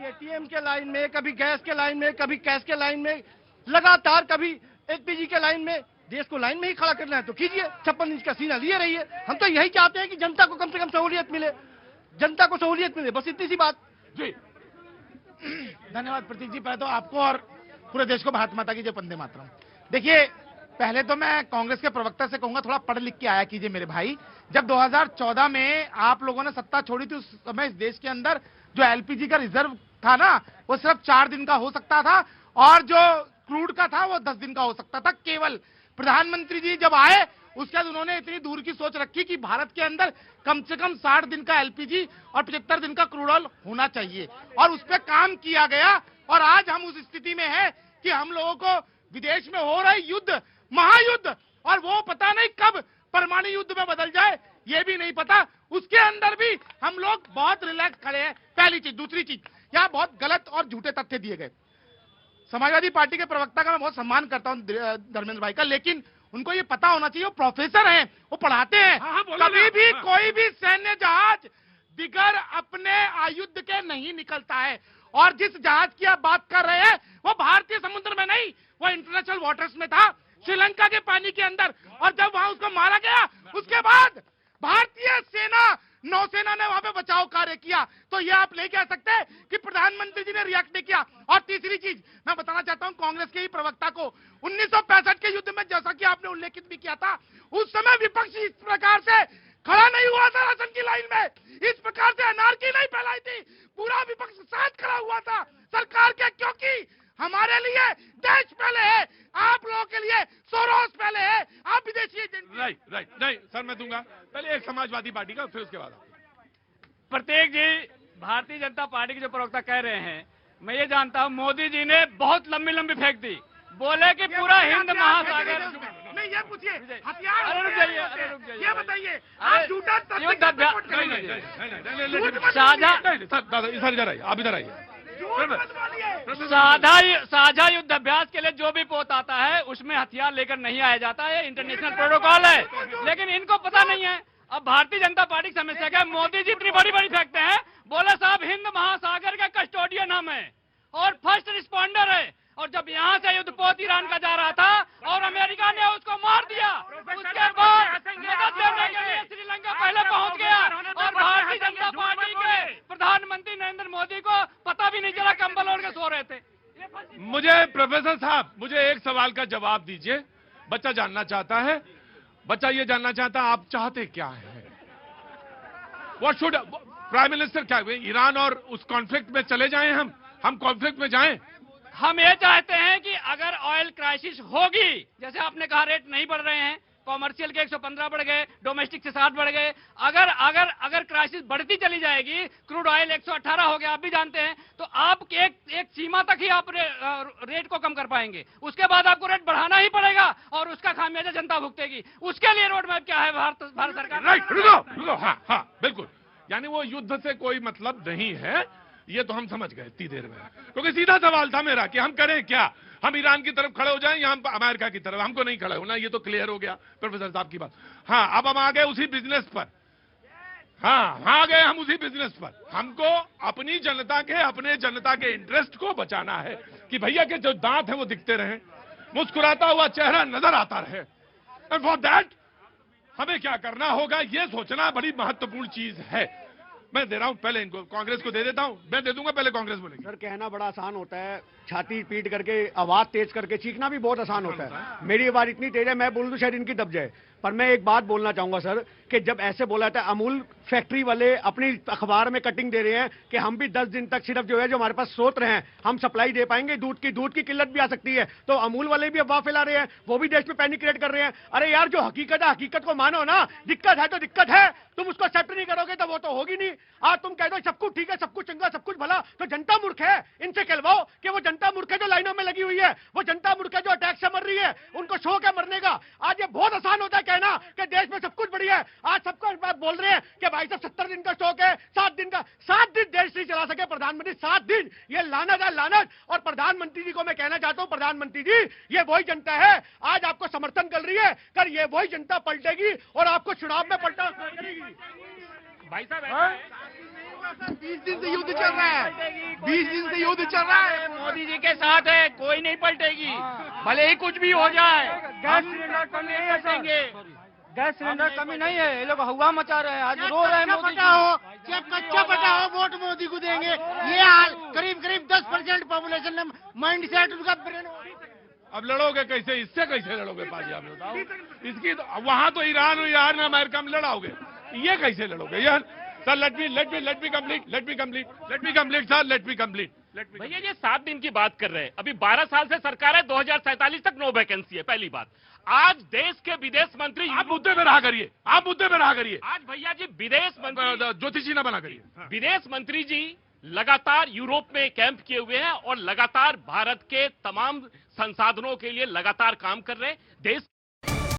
ATM के line में, कभी गैस के लाइन में, कभी कैश के लाइन में, लगातार कभी एलपीजी के लाइन में। देश को लाइन में ही खड़ा करना है तो कीजिए, 56 इंच का सीना लिए रहिए। हम तो यही चाहते हैं कि जनता को कम से कम सहूलियत मिले, जनता को सहूलियत मिले, बस इतनी सी बात। जी धन्यवाद प्रतीक जी। पहले तो आपको और पूरे देश को भारत माता की जय, वंदे मातरम। देखिए, पहले तो मैं कांग्रेस के प्रवक्ता से कहूंगा थोड़ा पढ़ लिख के आया कीजिए मेरे भाई। जब 2014 में आप लोगों ने सत्ता छोड़ी थी, उस समय इस देश के अंदर जो एलपीजी का रिजर्व था ना, वो सिर्फ 4 दिन का हो सकता था, और जो क्रूड का था वो 10 दिन का हो सकता था केवल। प्रधानमंत्री जी जब आए उसके बाद उन्होंने इतनी दूर की सोच रखी कि भारत के अंदर कम से कम 60 दिन का एलपीजी और 75 दिन का क्रूड ऑयल होना चाहिए, और उस पर काम किया गया। और आज हम उस स्थिति में हैं कि हम लोगों को विदेश में हो रहे युद्ध, महायुद्ध, और वो पता नहीं कब परमाणु युद्ध में बदल जाए, ये भी नहीं पता, उसके अंदर भी हम लोग बहुत रिलैक्स खड़े हैं। पहली चीज। दूसरी चीज, यहाँ बहुत गलत और झूठे तथ्य दिए गए। समाजवादी पार्टी के प्रवक्ता का मैं बहुत सम्मान करता हूं धर्मेंद्र भाई का, लेकिन उनको ये पता होना चाहिए, वो प्रोफेसर हैं, वो पढ़ाते हैं। कभी भी कोई भी सैन्य जहाज बिगर अपने आयुध के नहीं निकलता है, और जिस जहाज की आप बात कर रहे हैं वो भारतीय समुद्र में नहीं, वो इंटरनेशनल वाटर्स में था, श्रीलंका के पानी के अंदर। और जब वहां उसको मारा गया उसके बाद भारतीय सेना, नौसेना ने वहां पे बचाव कार्य किया। तो ये आप नहीं कह सकते कि प्रधानमंत्री जी ने रिएक्ट नहीं किया। और तीसरी चीज मैं बताना चाहता हूं कांग्रेस के ही प्रवक्ता को, 1965 के युद्ध में जैसा कि आपने उल्लेखित भी किया था, उस समय विपक्ष इस प्रकार से खड़ा नहीं हुआ था राशन की लाइन में, इस प्रकार से अनारकी नहीं फैलाई थी, पूरा विपक्ष साथ खड़ा हुआ था सरकार के, क्योंकि हमारे लिए देश पहले है, आप लोगों के लिए सोरोस पहले है, आप विदेशी एजेंट। राइट नहीं सर, मैं दूंगा पहले एक समाजवादी पार्टी का, फिर उसके बाद। प्रतीक जी, भारतीय जनता पार्टी के जो प्रवक्ता कह रहे हैं, मैं ये जानता हूं मोदी जी ने बहुत लंबी लंबी फेंक दी, बोले कि पूरा हिंद महासागर। नहीं, ये पूछिए हथियार, अरे रुक जाइए, ये बताइए आप झूठा साझा इधर इधर आइए, आप इधर आइए। साझा युद्ध अभ्यास के लिए जो भी पोत आता है उसमें हथियार लेकर नहीं आया जाता है, इंटरनेशनल प्रोटोकॉल है, लेकिन इनको पता नहीं है। अब भारतीय जनता पार्टी की समस्या क्या है, मोदी जी इतनी बड़ी बड़ी फेंकते हैं, बोले साहब हिंद महासागर का कस्टोडियन हम है और फर्स्ट रिस्पॉन्डर है, और जब यहाँ से युद्ध पोत ईरान का जा रहा था और अमेरिका ने उसको मार दिया, उसके बाद मदद करने के लिए श्रीलंका पहले पहुंच गया, और भारतीय जनता पार्टी के प्रधानमंत्री नरेंद्र मोदी को पता भी नहीं चला, कंबल ओढ़ के सो रहे थे। मुझे प्रोफेसर साहब, मुझे एक सवाल का जवाब दीजिए। बच्चा जानना चाहता है, बच्चा ये जानना चाहता है आप चाहते क्या है, व्हाट शुड प्राइम मिनिस्टर, क्या ईरान और उस कॉन्फ्लिक्ट में चले जाएं, हम कॉन्फ्लिक्ट में जाएं? हम ये चाहते हैं कि अगर ऑयल क्राइसिस होगी, जैसे आपने कहा रेट नहीं बढ़ रहे हैं, कॉमर्शियल के 115 बढ़ गए, डोमेस्टिक से 60 बढ़ गए, अगर क्राइसिस बढ़ती चली जाएगी, क्रूड ऑयल 118 हो गया, आप भी जानते हैं, तो आप एक सीमा तक ही आप रेट को कम कर पाएंगे, उसके बाद आपको रेट बढ़ाना ही पड़ेगा, और उसका खामियाजा जनता भुगतेगी। उसके लिए रोड मैप क्या है भारत सरकार? राइट, रुको, हाँ बिल्कुल, यानी वो युद्ध से कोई मतलब नहीं है, ये तो हम समझ गए इतनी देर में, क्योंकि सीधा सवाल था मेरा कि हम करें क्या, हम ईरान की तरफ खड़े हो जाएं या हम अमेरिका की तरफ, हमको नहीं खड़े होना, ये तो क्लियर हो गया प्रोफेसर साहब की बात। हाँ, अब हम आ गए उसी बिजनेस पर, हाँ आ गए हम उसी बिजनेस पर, हमको अपनी जनता के, अपने जनता के इंटरेस्ट को बचाना है कि भैया के जो दांत हैं वो दिखते रहें, मुस्कुराता हुआ चेहरा नजर आता रहे, एंड फॉर दैट हमें क्या करना होगा ये सोचना बड़ी महत्वपूर्ण चीज है। मैं दे रहा हूं, पहले इनको कांग्रेस को दे देता हूं, मैं दे दूंगा, पहले कांग्रेस बोलेंगे। सर, कहना बड़ा आसान होता है, छाती पीट करके आवाज तेज करके चीखना भी बहुत आसान होता है। मेरी आवाज इतनी तेज है, मैं बोलूं तो शायद इनकी दब जाए, पर मैं एक बात बोलना चाहूंगा सर, कि जब ऐसे बोला था अमूल फैक्ट्री वाले अपनी अखबार में कटिंग दे रहे हैं कि हम भी 10 दिन तक सिर्फ जो है जो हमारे पास स्रोत रहे हैं हम सप्लाई दे पाएंगे, दूध की किल्लत भी आ सकती है, तो अमूल वाले भी अफवाह फैला रहे हैं, वो भी देश में पैनिक क्रिएट कर रहे हैं। अरे यार, जो हकीकत है हकीकत को मानो ना, दिक्कत है तो दिक्कत है, तुम उसको एक्सेप्ट नहीं करोगे तो वो तो होगी नहीं। आज तुम कह दो सब कुछ ठीक है, सब कुछ चंगा, सब कुछ भला, तो जनता मूर्ख है, इनसे कहलवाओ कि वो जनता मूर्ख है जो लाइनों में लगी हुई है, वो जनता मूर्ख है जो अटैक से मर रही है, उनको शौक है मरने का। आज ये बहुत आसान होता है कहना कि देश में सब कुछ बढ़िया है, आज सबको बोल रहे हैं कि भाई साहब 70 दिन का स्टॉक है, 7 दिन का, 7 दिन देश नहीं चला सके प्रधानमंत्री, 7 दिन, ये लानत है लानत। और प्रधानमंत्री जी को मैं कहना चाहता हूं, प्रधानमंत्री जी ये वही जनता है आज आपको समर्थन कर रही है, कर ये वही जनता पलटेगी और आपको चुनाव में पलटा करेगी। भाई साहब 20 दिन से युद्ध चल रहा है, 20 दिन से युद्ध चल रहा है। मोदी जी के साथ है, कोई नहीं पलटेगी, भले ही कुछ भी हो जाए। गैस सिलेंडर कमी नहीं है सर, गैस सिलेंडर कमी नहीं है। ये लोग हवा मचा रहे हैं, आज रो रहे हैं मोदी जी। जब कच्चा पटा हो वोट मोदी को देंगे, ये हाल करीब करीब 10% पॉपुलेशन ने माइंड सेट उनका ब्रेन। अब लड़ोगे कैसे, इससे कैसे लड़ोगे पाजी, आप बताओ। इसकी तो, वहां तो ईरान में अमेरिका में लड़ाओगे, ये कैसे लड़ोगे यार। Sir let me complete sir. भैया ये 7 दिन की बात कर रहे हैं, अभी 12 साल से सरकार है, 2047 तक नो वैकेंसी है। पहली बात, आज देश के विदेश मंत्री, आप मुद्दे पे रहा करिए, आज भैया जी विदेश मंत्री ज्योतिषी ना बना करिए। विदेश मंत्री जी लगातार यूरोप में कैंप किए हुए हैं और लगातार भारत के तमाम संसाधनों के लिए लगातार काम कर रहे हैं। देश